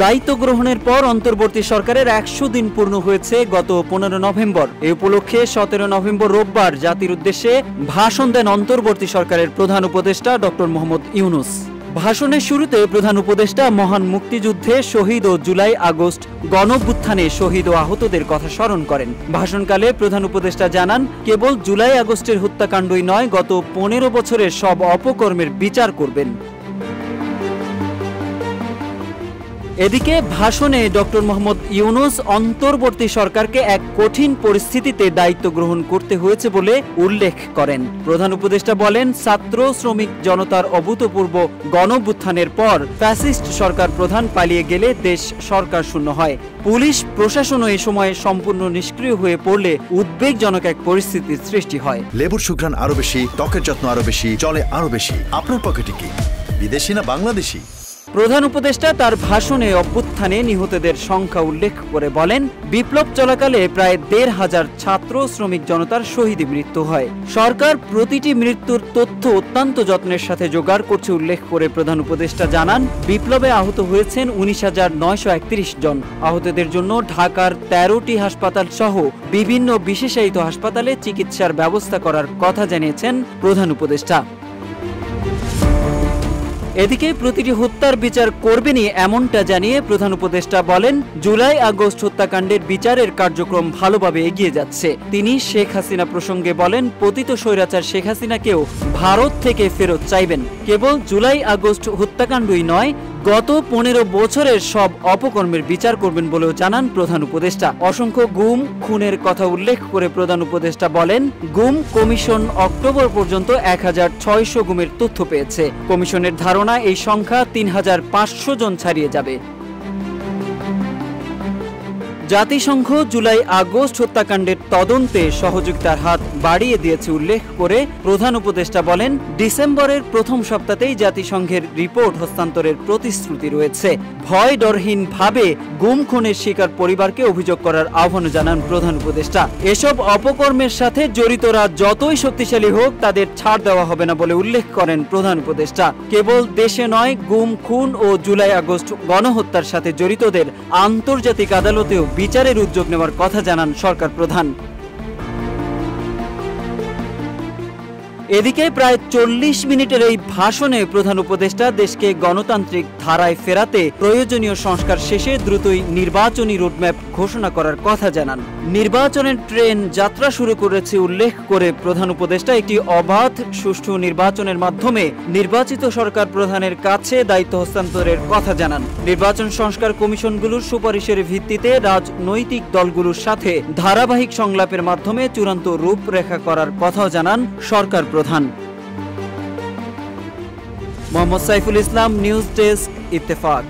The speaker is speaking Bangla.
দায়িত্ব গ্রহণের পর অন্তর্বর্তী সরকারের ১০০ দিন পূর্ণ হয়েছে গত ১৫ নভেম্বর। এই উপলক্ষে ১৭ নভেম্বর রোববার জাতির উদ্দেশ্যে ভাষণ দেন অন্তর্বর্তী সরকারের প্রধান উপদেষ্টা ডক্টর মোহাম্মদ ইউনূস। ভাষণের শুরুতে প্রধান উপদেষ্টা মহান মুক্তিযুদ্ধে শহীদ ও জুলাই আগস্ট গণঅভ্যুত্থানে শহীদ ও আহতদের কথা স্মরণ করেন। ভাষণকালে প্রধান উপদেষ্টা জানান, কেবল জুলাই আগস্টের হত্যাকাণ্ডই নয়, গত ১৫ বছরের সব অপকর্মের বিচার করবেন। এদিকে ভাষণে ডক্টর মোহাম্মদ ইউনূস অন্তর্বর্তী সরকারকে এক কঠিন পরিস্থিতিতে দায়িত্ব গ্রহণ করতে হয়েছে বলে উল্লেখ করেন। প্রধান উপদেষ্টা বলেন, ছাত্র শ্রমিক জনতার অভূতপূর্ব গণঅভ্যুত্থানের পর ফ্যাসিস্ট সরকার প্রধান পালিয়ে গেলে দেশ সরকার শূন্য হয়। পুলিশ প্রশাসনও এ সময় সম্পূর্ণ নিষ্ক্রিয় হয়ে পড়লে উদ্বেগজনক এক পরিস্থিতির সৃষ্টি হয়। লেবুর সুঘ্রাণ আরো বেশি, ত্বকের যত্ন আরো বেশি, চলে আরো বেশি। আপনার পকেটে কি বিদেশি না বাংলাদেশি? প্রধান উপদেষ্টা তার ভাষণে অভ্যুত্থানে নিহতদের সংখ্যা উল্লেখ করে বলেন, বিপ্লব চলাকালে প্রায় ১৫০০ ছাত্র শ্রমিক জনতার শহীদ মৃত্যু হয়। সরকার প্রতিটি মৃত্যুর তথ্য অত্যন্ত যত্নের সাথে জোগাড় করছে উল্লেখ করে প্রধান উপদেষ্টা জানান, বিপ্লবে আহত হয়েছেন ১৯,৯৩১ জন। আহতদের জন্য ঢাকার ১৩টি হাসপাতাল সহ বিভিন্ন বিশেষায়িত হাসপাতালে চিকিৎসার ব্যবস্থা করার কথা জানিয়েছেন প্রধান উপদেষ্টা। এদিকে প্রতিটি হত্যার বিচার করবেনই এমনটা জানিয়ে প্রধান উপদেষ্টা বলেন, জুলাই আগস্ট হত্যাকাণ্ডের বিচারের কার্যক্রম ভালোভাবে এগিয়ে যাচ্ছে। তিনি শেখ হাসিনা প্রসঙ্গে বলেন, পতিত স্বৈরাচার শেখ হাসিনাকেও ভারত থেকে ফেরত চাইবেন। কেবল জুলাই আগস্ট হত্যাকাণ্ডই নয়, গত ১৫ বছরের সব অপকর্মের বিচার করবেন বলেও জানান প্রধান উপদেষ্টা। অসংখ্য গুম খুনের কথা উল্লেখ করে প্রধান উপদেষ্টা বলেন, গুম কমিশন অক্টোবর পর্যন্ত ১৬০০ গুমের তথ্য পেয়েছে। কমিশনের ধারণা এই সংখ্যা ৩৫০০ জন ছাড়িয়ে যাবে। জাতিসংঘ জুলাই আগস্ট হত্যাকাণ্ডের তদন্তে সহযোগিতার হাত বাড়িয়ে দিয়েছে উল্লেখ করে প্রধান উপদেষ্টা বলেন, ডিসেম্বরের প্রথম সপ্তাহেই জাতিসংঘের রিপোর্ট হস্তান্তরের প্রতিশ্রুতি রয়েছে। ভয় ডরহীন ভাবে গুম খুনের শিকার পরিবারকে অভিযোগ করার আহ্বান জানান প্রধান উপদেষ্টা। এসব অপকর্মের সাথে জড়িতরা যতই শক্তিশালী হোক, তাদের ছাড় দেওয়া হবে না বলে উল্লেখ করেন প্রধান উপদেষ্টা। কেবল দেশে নয়, গুম খুন ও জুলাই আগস্ট গণহত্যার সাথে জড়িতদের আন্তর্জাতিক আদালতেও বিচারের উদ্যোগ নেওয়ার কথা জানান সরকার প্রধান। এদিকে প্রায় ৪০ মিনিটের এই ভাষণে প্রধান উপদেষ্টা দেশকে গণতান্ত্রিক ধারায় ফেরাতে প্রয়োজনীয় সংস্কার শেষে দ্রুতই নির্বাচনী রোডম্যাপ ঘোষণা করার কথা জানান। নির্বাচনের ট্রেন যাত্রা শুরু করেছে উল্লেখ করে প্রধান উপদেষ্টা একটি অবাধ সুষ্ঠু নির্বাচনের মাধ্যমে নির্বাচিত সরকার প্রধানের কাছে দায়িত্ব হস্তান্তরের কথা জানান। নির্বাচন সংস্কার কমিশনগুলোর সুপারিশের ভিত্তিতে রাজনৈতিক দলগুলোর সাথে ধারাবাহিক সংলাপের মাধ্যমে চূড়ান্ত রূপরেখা করার কথাও জানান সরকার প্রধান। Mohammad Saiful Islam, news desk, Ittefaq.